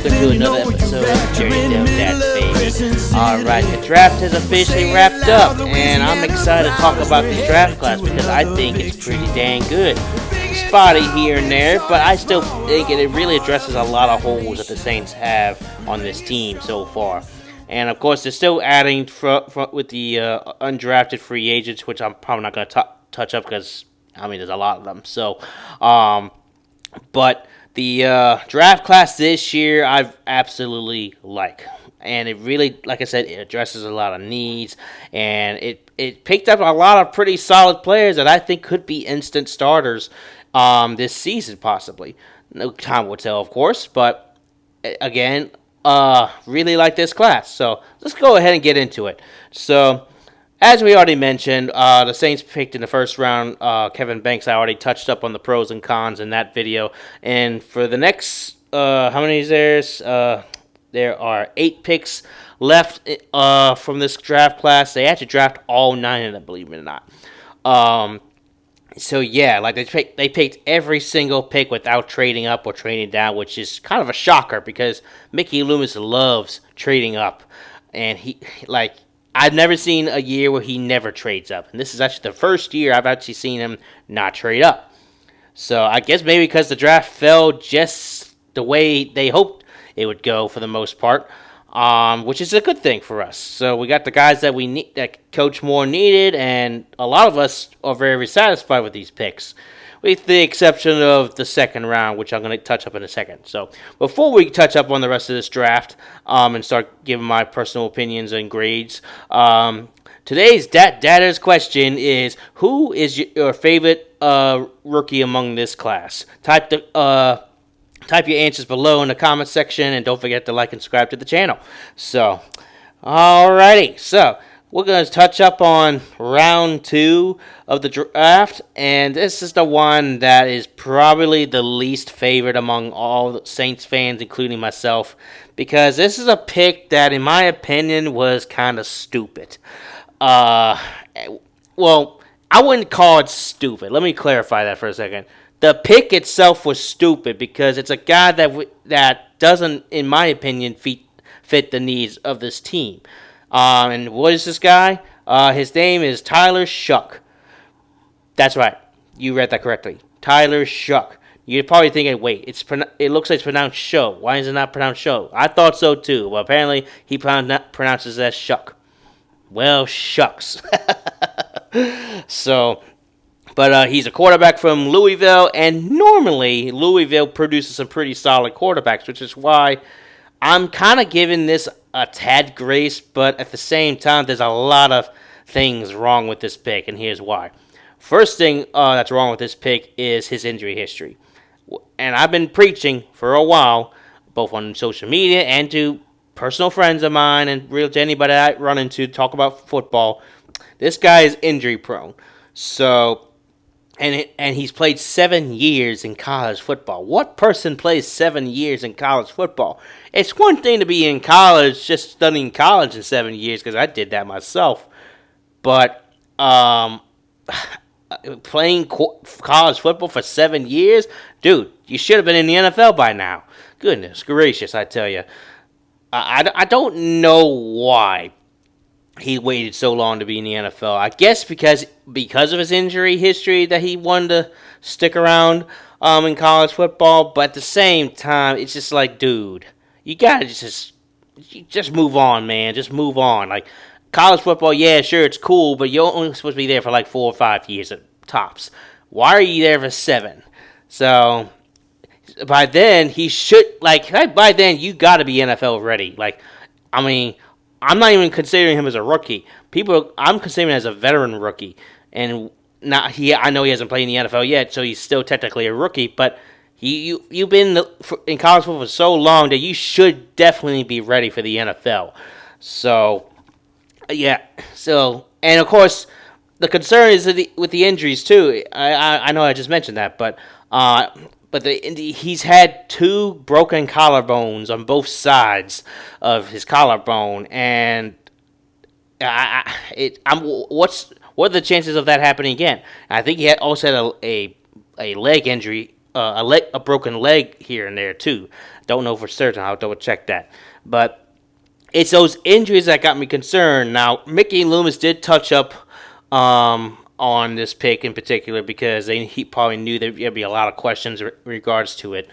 welcome to another episode of Dirty Dell Dats, baby. Alright, the draft has officially wrapped up, and I'm excited to talk about this draft class because I think it's pretty dang good. Spotty here and there, but I still think it really addresses a lot of holes that the Saints have on this team so far. And of course, they're still adding with the undrafted free agents, which I'm probably not going to touch up because, there's a lot of them. So, but the draft class this year, I've absolutely like. And it really, like I said, it addresses a lot of needs. And it picked up a lot of pretty solid players that I think could be instant starters this season, possibly. No time will tell, of course. But, again, really like this class. So, let's go ahead and get into it. So, as we already mentioned, the Saints picked in the first round Kevin Banks. I already touched up on the pros and cons in that video. And for the next, how many is there? There are 8 picks left from this draft class. They actually draft all 9 of them, believe it or not. So yeah, like they picked every single pick without trading up or trading down, which is kind of a shocker because Mickey Loomis loves trading up, and I've never seen a year where he never trades up. And this is actually the first year I've actually seen him not trade up. So I guess maybe because the draft fell just the way they hoped it would go for the most part, which is a good thing for us. So we got the guys that we need, that Coach Moore needed, and a lot of us are very satisfied with these picks, with the exception of the second round, which I'm going to touch up in a second. So before we touch up on the rest of this draft and start giving my personal opinions and grades, today's Datters question is, who is your favorite rookie among this class? Type your answers below in the comment section, and don't forget to like and subscribe to the channel. So, alrighty, so we're going to touch up on round 2 of the draft, and this is the one that is probably the least favorite among all the Saints fans, including myself, because this is a pick that, in my opinion, was kind of stupid. Well, I wouldn't call it stupid. Let me clarify that for a second. The pick itself was stupid because it's a guy that doesn't, in my opinion, fit the needs of this team. And what is this guy? His name is Tyler Shough. That's right. You read that correctly. Tyler Shough. You're probably thinking, wait, it looks like it's pronounced Shough. Why is it not pronounced Shough? I thought so too. Well, apparently he pronounces it as Shough. Well, shucks. So, but he's a quarterback from Louisville, and normally Louisville produces some pretty solid quarterbacks, which is why I'm kind of giving this a tad grace, but at the same time, there's a lot of things wrong with this pick, and here's why. First thing that's wrong with this pick is his injury history. And I've been preaching for a while, both on social media and to personal friends of mine and real to anybody I run into to talk about football. This guy is injury prone. So, and he's played 7 years in college football. What person plays 7 years in college football? It's one thing to be in college, just studying college in 7 years, because I did that myself. But playing college football for 7 years? Dude, you should have been in the NFL by now. Goodness gracious, I tell you. I don't know why he waited so long to be in the NFL. I guess because of his injury history that he wanted to stick around in college football. But at the same time, it's just like, dude, you gotta just move on, man. Just move on. Like, college football, yeah, sure, it's cool, but you're only supposed to be there for like 4 or 5 years at tops. Why are you there for 7? So by then you gotta be NFL ready. Like, I'm not even considering him as a rookie. I'm considering him as a veteran rookie, and I know he hasn't played in the NFL yet, so he's still technically a rookie. But you've been in college football for so long that you should definitely be ready for the NFL. So, yeah. So, and of course, the concern is with the injuries too. I know I just mentioned that, but he's had 2 broken collarbones on both sides of his collarbone, and what are the chances of that happening again? I think he also had a leg injury a broken leg here and there too. Don't know for certain. I'll double check that. But it's those injuries that got me concerned. Now, Mickey Loomis did touch up on this pick in particular because he probably knew there'd be a lot of questions in regards to it.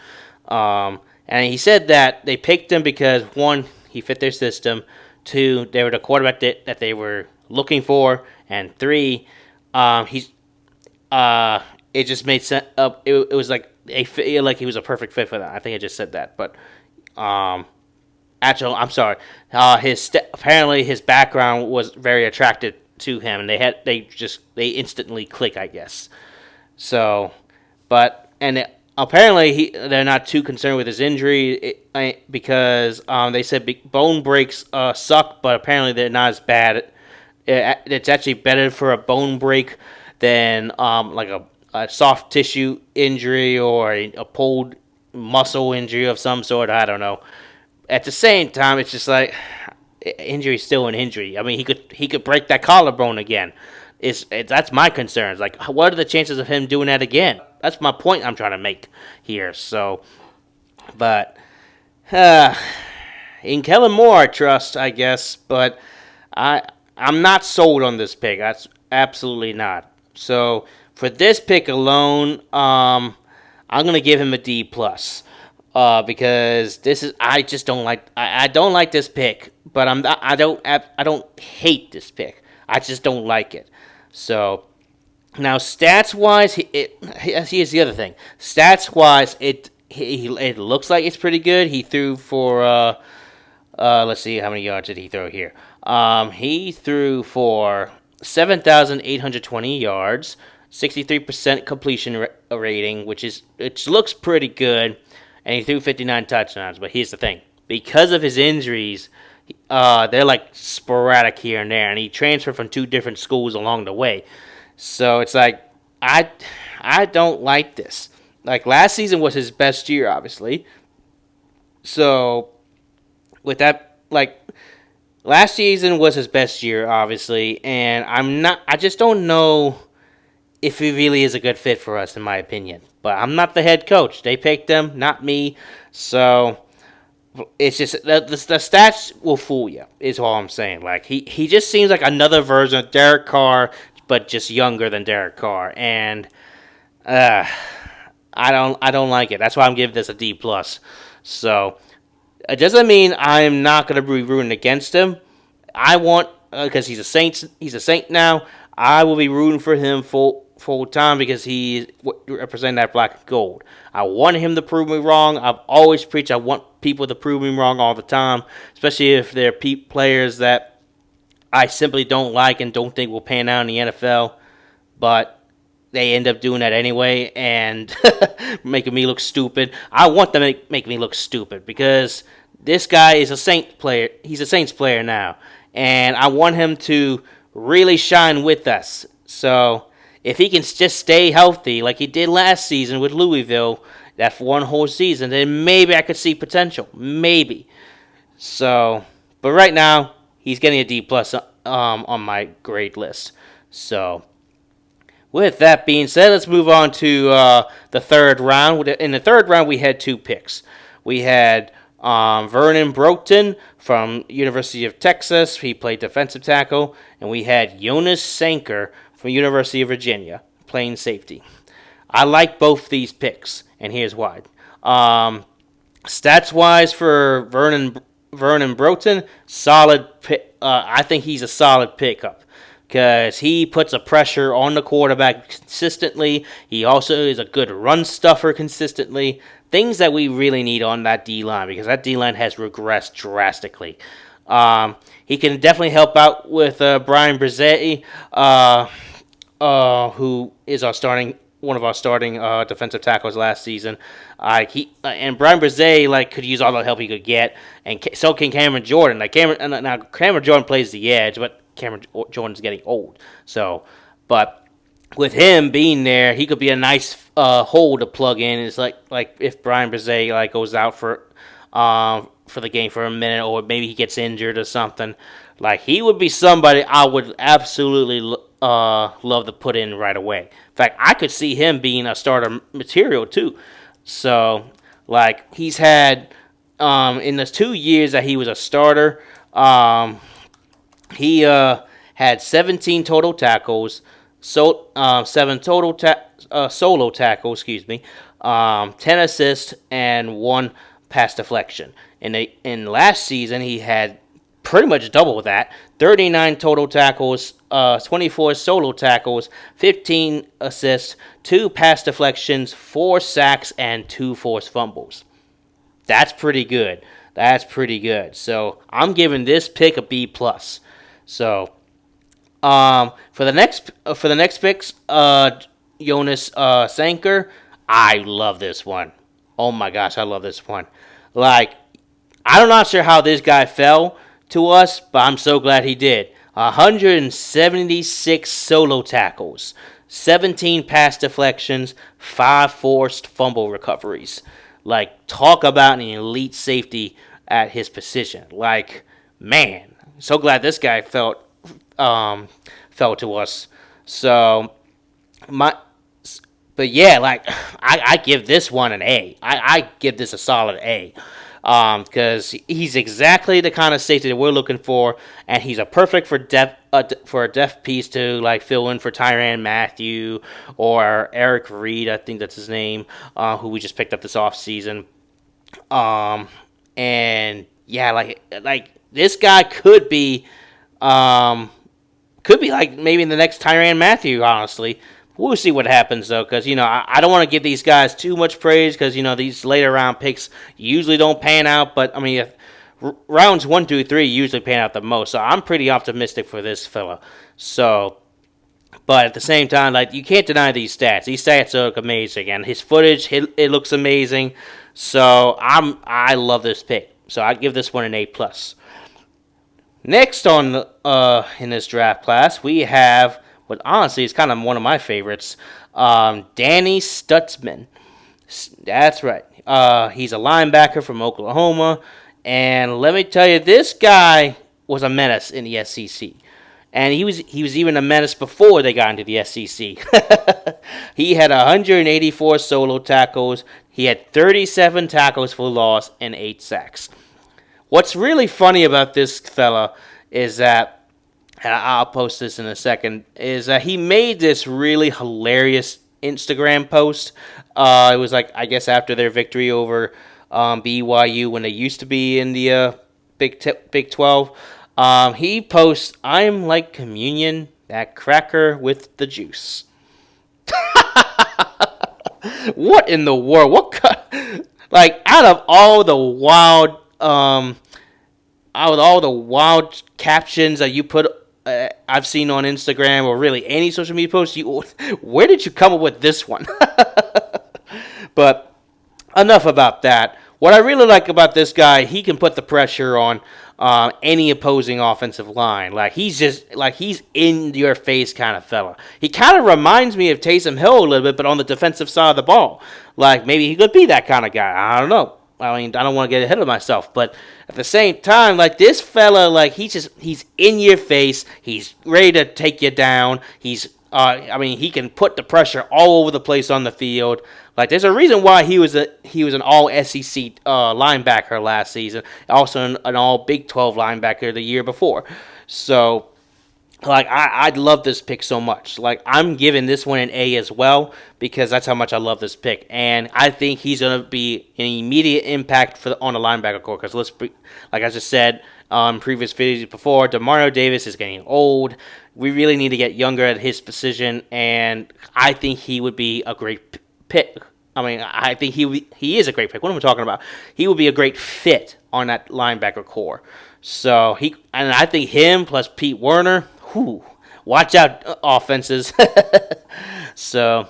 And he said that they picked him because, one, he fit their system. Two, they were the quarterback that they were looking for. And three, it just made sense. It was like he was a perfect fit for that. I think I just said that. But actually, I'm sorry. Apparently his background was very attractive to him, and they instantly click, I guess. So, apparently they're not too concerned with his injury because they said bone breaks suck, but apparently they're not as bad. It's actually better for a bone break than like a soft tissue injury or a pulled muscle injury of some sort. I don't know. At the same time, it's just like injury is still an injury. I mean, he could break that collarbone again. That's my concerns. Like, what are the chances of him doing that again? That's my point I'm trying to make here. So, but in Kellen Moore, I trust, I guess, but I'm not sold on this pick. That's absolutely not. So for this pick alone, I'm gonna give him a D plus. Because I just don't like. I don't like this pick, but I don't hate this pick. I just don't like it. So now stats wise, here's the other thing. Stats wise, it looks like it's pretty good. He threw for let's see how many yards did he throw here. He threw for 7,820 yards, 63% completion rating, which looks pretty good. And he threw 59 touchdowns. But here's the thing. Because of his injuries, they're like sporadic here and there. And he transferred from 2 different schools along the way. So it's like, I don't like this. Like, last season was his best year, obviously. So, with that, like, last season was his best year, obviously. And I just don't know if he really is a good fit for us, in my opinion. But I'm not the head coach. They picked him, not me. So it's just the stats will fool you, is all I'm saying. Like he just seems like another version of Derek Carr, but just younger than Derek Carr. And I don't like it. That's why I'm giving this a D plus. So it doesn't mean I'm not going to be rooting against him. I want because he's a Saint now. I will be rooting for him full time because he represents that black and gold. I want him to prove me wrong. I've always preached I want people to prove me wrong all the time, especially if they're players that I simply don't like and don't think will pan out in the NFL, but they end up doing that anyway and making me look stupid. I want them to make me look stupid because this guy is a Saints player. He's a Saints player now, and I want him to really shine with us. So if he can just stay healthy like he did last season with Louisville, that for one whole season, then maybe I could see potential. Maybe. So, but right now, he's getting a D plus on my grade list. So, with that being said, let's move on to the third round. In the third round, we had 2 picks. We had Vernon Broughton from University of Texas. He played defensive tackle. And we had Jonas Sanker from University of Virginia, playing safety. I like both these picks, and here's why. Stats-wise for Vernon Broughton, solid pick. I think he's a solid pickup because he puts a pressure on the quarterback consistently. He also is a good run stuffer consistently. Things that we really need on that D-line because that D-line has regressed drastically. He can definitely help out with Brian Brzee, who is one of our starting defensive tackles last season. And Brian Brzee could use all the help he could get, and so can Cameron Jordan. Cameron Jordan plays the edge, but Cameron Jordan's getting old. So, but with him being there, he could be a nice hole to plug in. It's like if Brian Brzee goes out for the game for a minute, or maybe he gets injured or something. Like, he would be somebody I would absolutely love to put in right away. In fact, I could see him being a starter material too. So, like, he's had in the 2 years that he was a starter, he had 17 total tackles, seven total solo tackles, 10 assists, and one pass deflection. In last season, he had pretty much double that: 39 total tackles, 24 solo tackles, 15 assists, 2 pass deflections, 4 sacks, and 2 forced fumbles. That's pretty good. That's pretty good. So I'm giving this pick a B plus. So for the next picks, Jonas Sanker, I love this one. Oh my gosh, I love this one. Like, I'm not sure how this guy fell to us, but I'm so glad he did. 176 solo tackles, 17 pass deflections, 5 forced fumble recoveries. Like, talk about an elite safety at his position. Like, man, so glad this guy fell to us. So, but yeah, like, I give this one an A. I give this a solid A. Because he's exactly the kind of safety that we're looking for, and he's a perfect for a depth piece to, like, fill in for Tyrann Mathieu or Eric Reed, I think that's his name, who we just picked up this offseason. And yeah, like this guy could be like maybe the next Tyrann Mathieu, honestly. We'll see what happens, though, because, I don't want to give these guys too much praise because, these later round picks usually don't pan out. But, I mean, rounds 1, 2, 3 usually pan out the most. So I'm pretty optimistic for this fella. So, but at the same time, like, you can't deny these stats. These stats look amazing. And his footage, it looks amazing. So I love this pick. So I give this one an A+. Next in this draft class, we have, but honestly, it's kind of one of my favorites, Danny Stutsman. That's right. He's a linebacker from Oklahoma, and let me tell you, this guy was a menace in the SEC, and he was even a menace before they got into the SEC. He had 184 solo tackles. He had 37 tackles for loss and 8 sacks. What's really funny about this fella is that, and I'll post this in a second, is that he made this really hilarious Instagram post. It was like, I guess, after their victory over BYU when they used to be in the Big 12. He posts, "I'm like communion, that cracker with the juice." What in the world? Like, out of all the wild captions that you put, I've seen on Instagram or really any social media post, where did you come up with this one? But enough about that. What I really like about this guy, he can put the pressure on any opposing offensive line. Like, he's in your face kind of fella. He kind of reminds me of Taysom Hill a little bit, but on the defensive side of the ball. Like, maybe he could be that kind of guy. I don't know. I mean, I don't want to get ahead of myself, but at the same time, like, this fella, like, he's in your face. He's ready to take you down. He can put the pressure all over the place on the field. Like, there's a reason why he was an all SEC linebacker last season, also an all Big 12 linebacker the year before. So, like, I love this pick so much. Like, I'm giving this one an A as well because that's how much I love this pick. And I think he's going to be an immediate impact on the linebacker core because, like I just said in previous videos before, Demario Davis is getting old. We really need to get younger at his position, and I think he would be a great pick. I mean, I think he is a great pick. What am I talking about? He would be a great fit on that linebacker core. So, I think him plus Pete Werner, watch out, offenses. So,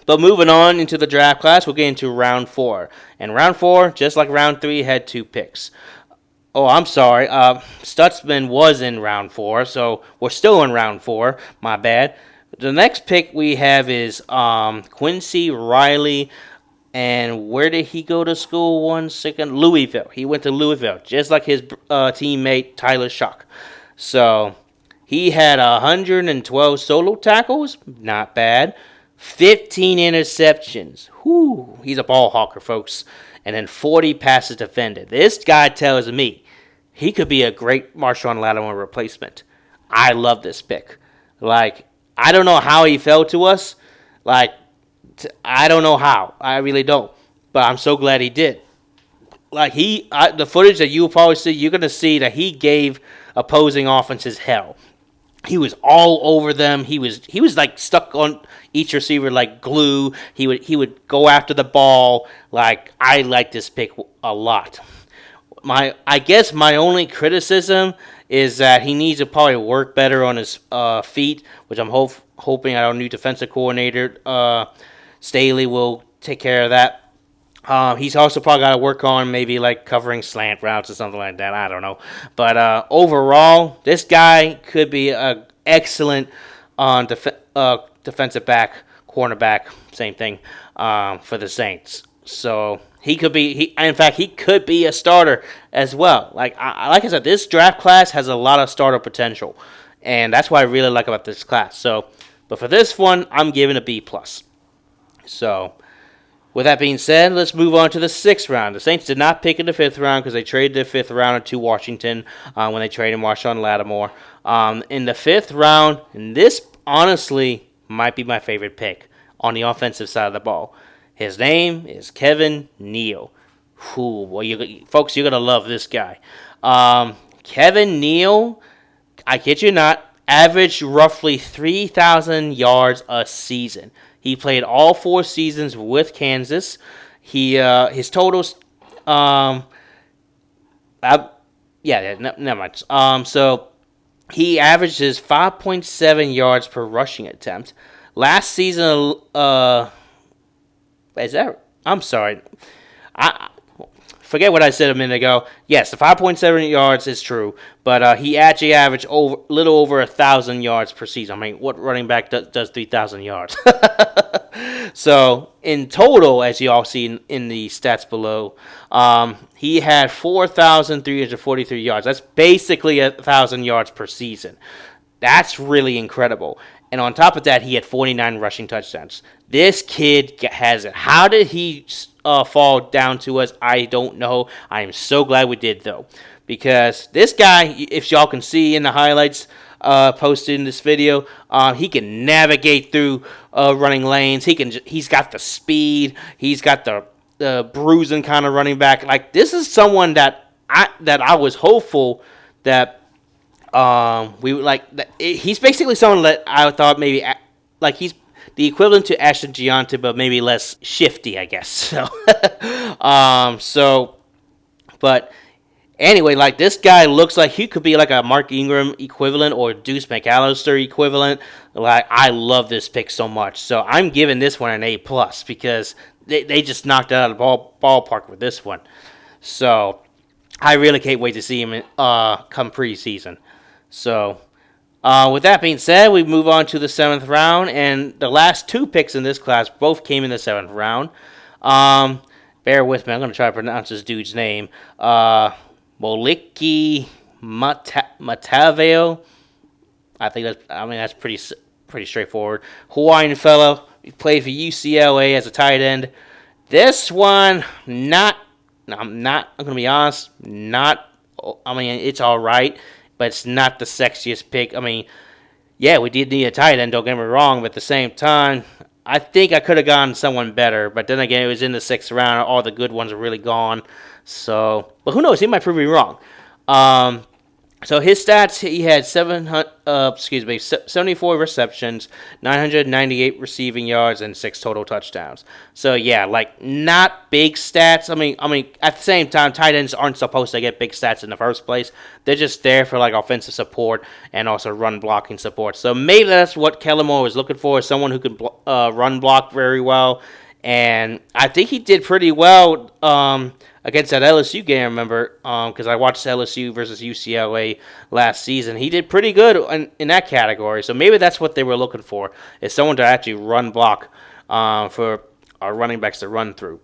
but moving on into the draft class, we'll get into round 4. And round 4, just like round 3, had 2 picks. Oh, I'm sorry. Stutzman was in round 4, so we're still in round 4. My bad. The next pick we have is Quincy Riley. And where did he go to school? 1 second. Louisville. He went to Louisville, just like his teammate Tyler Shough. So he had 112 solo tackles, not bad. 15 interceptions. Whoo, he's a ball hawker, folks. And then 40 passes defended. This guy tells me he could be a great Marshawn Lattimore replacement. I love this pick. Like, I don't know how he fell to us. Like, I don't know how. I really don't. But I'm so glad he did. Like, the footage that you'll probably see, you're going to see that he gave opposing offenses hell. He was all over them. He was like stuck on each receiver like glue. He would go after the ball. Like, I like this pick a lot. I guess my only criticism is that he needs to probably work better on his feet, which I'm hoping our new defensive coordinator Staley will take care of that. He's also probably got to work on maybe like covering slant routes or something like that. I don't know. But overall, this guy could be an excellent defensive back, cornerback, same thing, for the Saints. So he could be, in fact, he could be a starter as well. Like I said, this draft class has a lot of starter potential, and that's what I really like about this class. So, but for this one, I'm giving a B+. So, with that being said, let's move on to the 6th round. The Saints did not pick in the 5th round because they traded the 5th rounder to Washington when they traded Marshawn Lattimore. In the 5th round, and this honestly might be my favorite pick on the offensive side of the ball. His name is Kevin Neal. Ooh, well, folks, you're going to love this guy. Kevin Neal, I kid you not, averaged roughly 3,000 yards a season. He played all 4 seasons with Kansas. His totals, never mind. So he averages 5.7 yards per rushing attempt. Last season, I'm sorry. I forget what I said a minute ago. Yes, the 5.7 yards is true, but he actually averaged a little over 1,000 yards per season. I mean, what running back does 3,000 yards? So, in total, as you all see in the stats below, he had 4,343 yards. That's basically 1,000 yards per season. That's really incredible. And on top of that, he had 49 rushing touchdowns. This kid has it. How did he fall down to us? I don't know. I am so glad we did, though. Because this guy, if y'all can see in the highlights posted in this video, he can navigate through running lanes. He's got the speed. He's got the bruising kind of running back. Like, this is someone that I was hopeful that we would like. He's basically someone that I thought maybe like he's the equivalent to Ashton Giante, but maybe less shifty, I guess. So, but anyway, like this guy looks like he could be like a Mark Ingram equivalent or Deuce McAllister equivalent. Like, I love this pick so much. So I'm giving this one an A+ because they just knocked it out of the ballpark with this one. So I really can't wait to see him come preseason. So, with that being said, we move on to the 7th round, and the last 2 picks in this class both came in the 7th round. Bear with me, I'm going to try to pronounce this dude's name. Moliki Mataveo. I think that's pretty straightforward. Hawaiian fellow. He played for UCLA as a tight end. This one, I'm going to be honest, it's all right, but it's not the sexiest pick. I mean, yeah, we did need a tight end, don't get me wrong, but at the same time, I think I could have gone someone better. But then again, it was in the 6th round. All the good ones are really gone. So, but who knows? He might prove me wrong. So his stats, he had 74 receptions, 998 receiving yards, and 6 total touchdowns. So yeah, like not big stats. I mean, at the same time, tight ends aren't supposed to get big stats in the first place. They're just there for like offensive support and also run blocking support. So maybe that's what Kellen Moore was looking for, someone who could run block very well. And I think he did pretty well against that LSU game, I remember, because I watched LSU versus UCLA last season. He did pretty good in that category. So maybe that's what they were looking for, is someone to actually run block for our running backs to run through.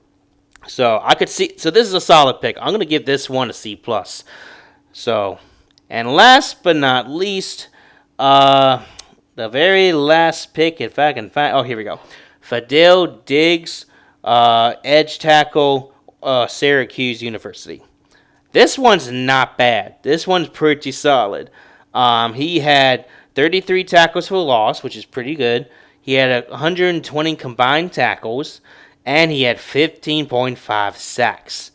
So I could see. So this is a solid pick. I'm going to give this one a C+. So And last but not least, the very last pick, if I can find. Oh, here we go. Fadil Diggs, edge tackle, Syracuse University. This one's not bad. This one's pretty solid. He had 33 tackles for loss, which is pretty good. He had 120 combined tackles, and he had 15.5 sacks.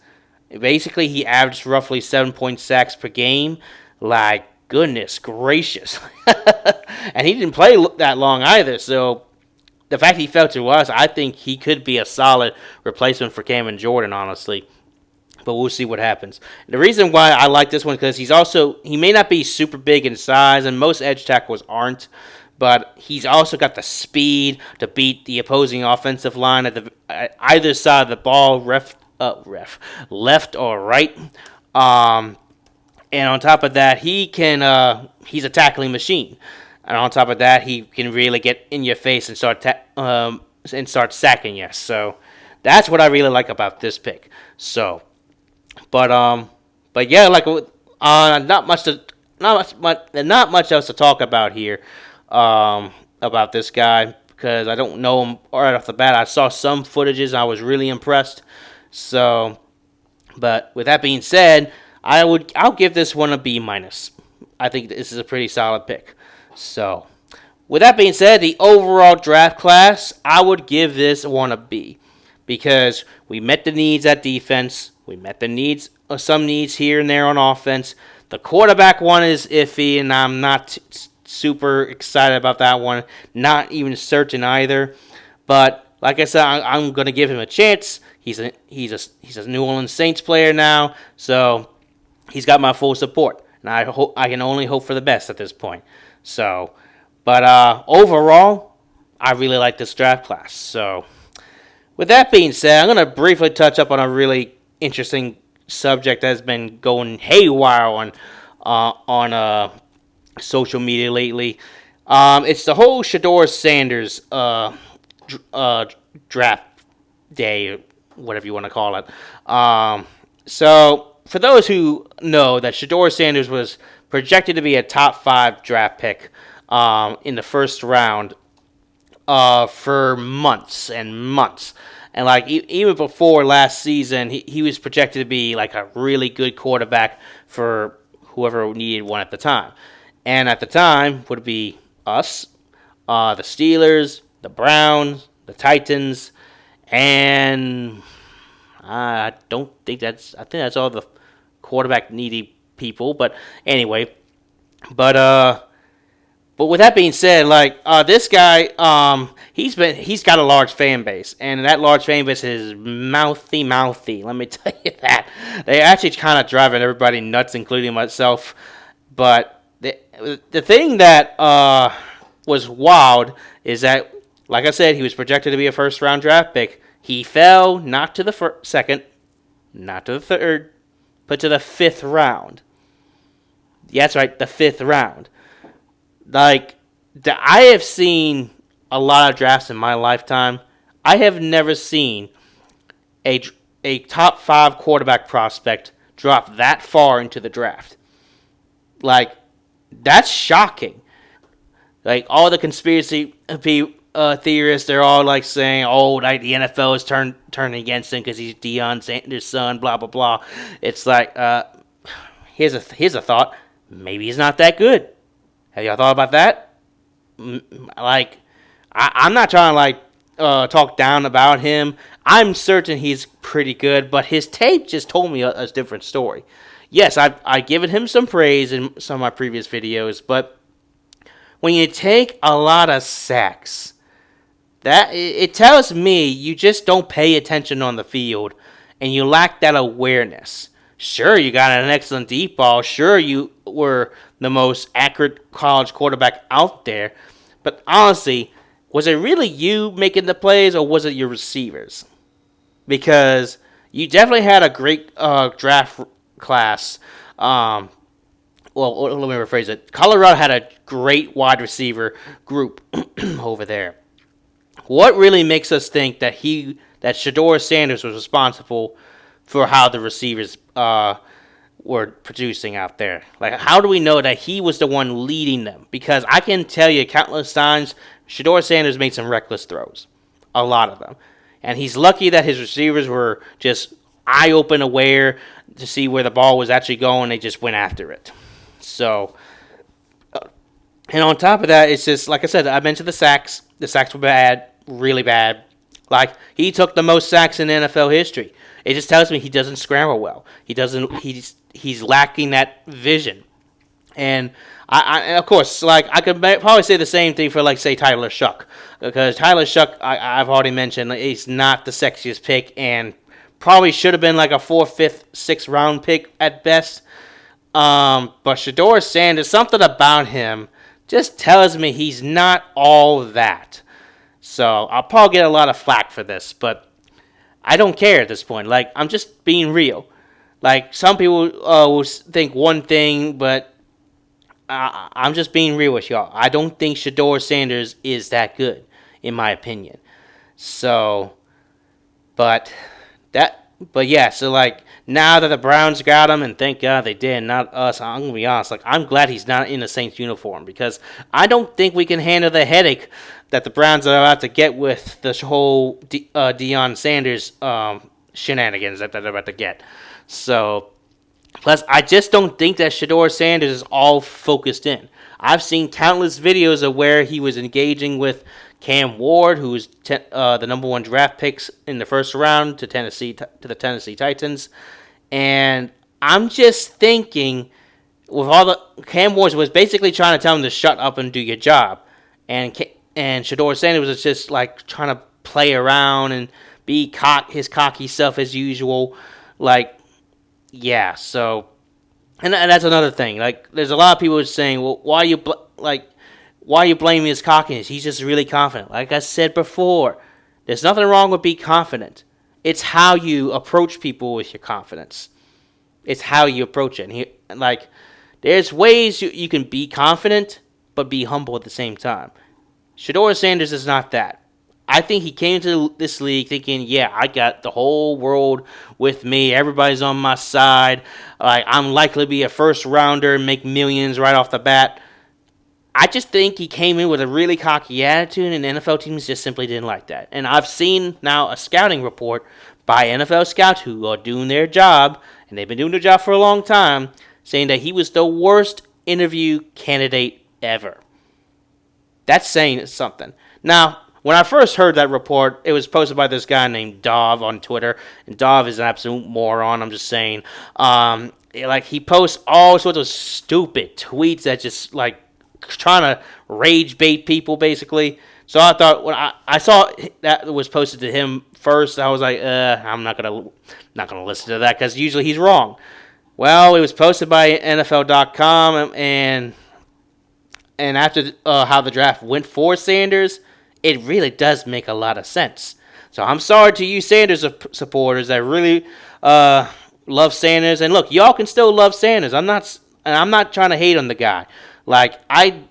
Basically, he averaged roughly 7 sacks per game. Like, goodness gracious. And he didn't play that long either, so the fact he fell to us, I think he could be a solid replacement for Cameron Jordan, honestly. But we'll see what happens. The reason why I like this one is because he may not be super big in size, and most edge tackles aren't, but he's also got the speed to beat the opposing offensive line at either side of the ball, left or right. And on top of that, he's a tackling machine. And on top of that, he can really get in your face and start sacking you. So that's what I really like about this pick. So, but yeah, like not much else to talk about here about this guy because I don't know him right off the bat. I saw some footages and I was really impressed. So, but with that being said, I'll give this one a B-. I think this is a pretty solid pick. So, with that being said, the overall draft class, I would give this one a B. Because we met the needs at defense. We met the needs, some needs here and there on offense. The quarterback one is iffy, and I'm not super excited about that one. Not even certain either. But, like I said, I'm going to give him a chance. He's a New Orleans Saints player now, so he's got my full support. And I can only hope for the best at this point. So, but overall, I really like this draft class. So, with that being said, I'm going to briefly touch up on a really interesting subject that's been going haywire on social media lately. It's the whole Shedeur Sanders draft day, whatever you want to call it. So, for those who know that Shedeur Sanders was projected to be a top 5 draft pick in the first round for months and months. And like even before last season, he was projected to be like a really good quarterback for whoever needed one at the time. And at the time would be us, the Steelers, the Browns, the Titans, and I think that's all the quarterback needy people. But anyway, but with that being said, like this guy, he's got a large fan base, and that large fan base is mouthy. Let me tell you that they actually kind of driving everybody nuts, including myself. But the thing that was wild is that, like I said, he was projected to be a first round draft pick. He fell not to the second, not to the third, but to the 5th round. Yeah, that's right, the 5th round. Like, I have seen a lot of drafts in my lifetime. I have never seen a top 5 quarterback prospect drop that far into the draft. Like, that's shocking. Like, all the conspiracy theorists, they're all like saying, "Oh, like the NFL is turning against him because he's Deion Sanders' son." Blah blah blah. It's like, here's a thought. Maybe he's not that good. Have y'all thought about that? Like, I'm not trying to like talk down about him. I'm certain he's pretty good, but his tape just told me a different story. Yes, I've given him some praise in some of my previous videos, but when you take a lot of sacks, that it tells me you just don't pay attention on the field, and you lack that awareness. Sure, you got an excellent deep ball. Sure, you were the most accurate college quarterback out there. But honestly, was it really you making the plays, or was it your receivers? Because you definitely had a great draft class. Well, let me rephrase it. Colorado had a great wide receiver group over there. What really makes us think that Shedeur Sanders was responsible for how the receivers were producing out there? Like, how do we know that he was the one leading them? Because I can tell you countless times, Shedeur Sanders made some reckless throws. A lot of them. And he's lucky that his receivers were just eye-open aware to see where the ball was actually going. They just went after it. So, and on top of that, it's just, like I said, I mentioned the sacks. The sacks were bad, really bad. Like, he took the most sacks in NFL history. It just tells me he doesn't scramble well. He's lacking that vision. And I of course, like, I could probably say the same thing for, like, say, Tyler Shough. Because Tyler Shough, I've already mentioned, he's not the sexiest pick and probably should have been like a 4th, 5th, 6th round pick at best. But Shedeur Sanders, something about him just tells me he's not all that. So I'll probably get a lot of flack for this, but I don't care at this point. Like, I'm just being real. Like, some people will think one thing, but I'm just being real with y'all. I don't think Shedeur Sanders is that good, in my opinion. So, but yeah, so, like, now that the Browns got him, and thank God they did, not us, I'm going to be honest, like, I'm glad he's not in the Saints uniform, because I don't think we can handle the headache that the Browns are about to get with this whole Deion Sanders shenanigans that they're about to get. So, plus, I just don't think that Shedeur Sanders is all focused in. I've seen countless videos of where he was engaging with Cam Ward, who was the number 1 draft picks in the first round to the Tennessee Titans, and I'm just thinking, with all the Cam Ward was basically trying to tell him to shut up and do your job, and Shedeur Sanders was just like trying to play around and be his cocky self as usual, like, yeah. So, and that's another thing. Like, there's a lot of people saying, well, why are you blaming his cockiness? He's just really confident. Like I said before, there's nothing wrong with being confident. It's how you approach people with your confidence. It's how you approach it. And there's ways you can be confident, but be humble at the same time. Shedeur Sanders is not that. I think he came to this league thinking, yeah, I got the whole world with me. Everybody's on my side. Like, I'm likely to be a first rounder and make millions right off the bat. I just think he came in with a really cocky attitude, and NFL teams just simply didn't like that. And I've seen now a scouting report by NFL scouts who are doing their job, and they've been doing their job for a long time, saying that he was the worst interview candidate ever. That's saying something. Now, when I first heard that report, it was posted by this guy named Dov on Twitter, and Dov is an absolute moron, I'm just saying. He posts all sorts of stupid tweets that just, trying to rage bait people, basically. So I thought, when I saw that was posted to him first, I was like, I'm not gonna listen to that, because usually he's wrong. Well, it was posted by NFL.com, and after how the draft went for Sanders, it really does make a lot of sense. So I'm sorry to you Sanders supporters that really love Sanders. And look, y'all can still love Sanders. I'm not trying to hate on the guy.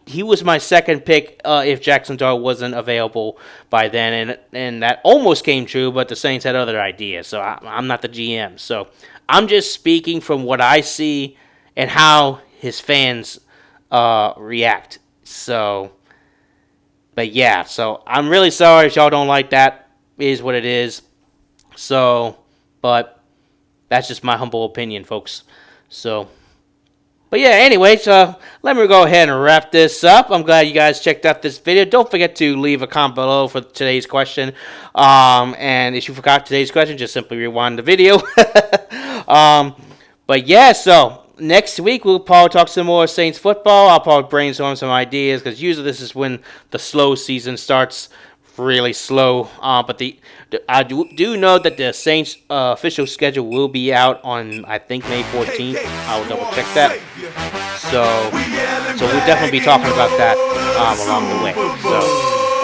He was my second pick if Jackson Dart wasn't available by then, and that almost came true, but the Saints had other ideas, so I'm not the GM. So I'm just speaking from what I see and how his fans react. So, but yeah, so I'm really sorry if y'all don't like that. It is what it is. So, but that's just my humble opinion, folks. So, but yeah, anyway, so let me go ahead and wrap this up. I'm glad you guys checked out this video. Don't forget to leave a comment below for today's question. And if you forgot today's question, just simply rewind the video. But yeah, so next week we'll probably talk some more Saints football. I'll probably brainstorm some ideas, because usually this is when the slow season starts, really slow. But I do know that the Saints official schedule will be out on, I think, May 14th. I will double check that. So we'll definitely be talking about that along the way. So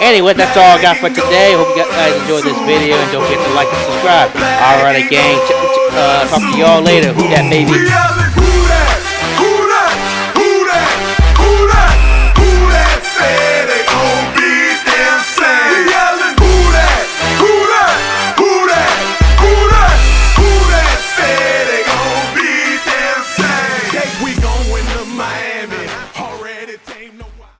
anyway, that's all I got for today. Hope you guys enjoyed this video, and don't forget to like and subscribe. Alright, gang. Talk to y'all later. Who that, baby?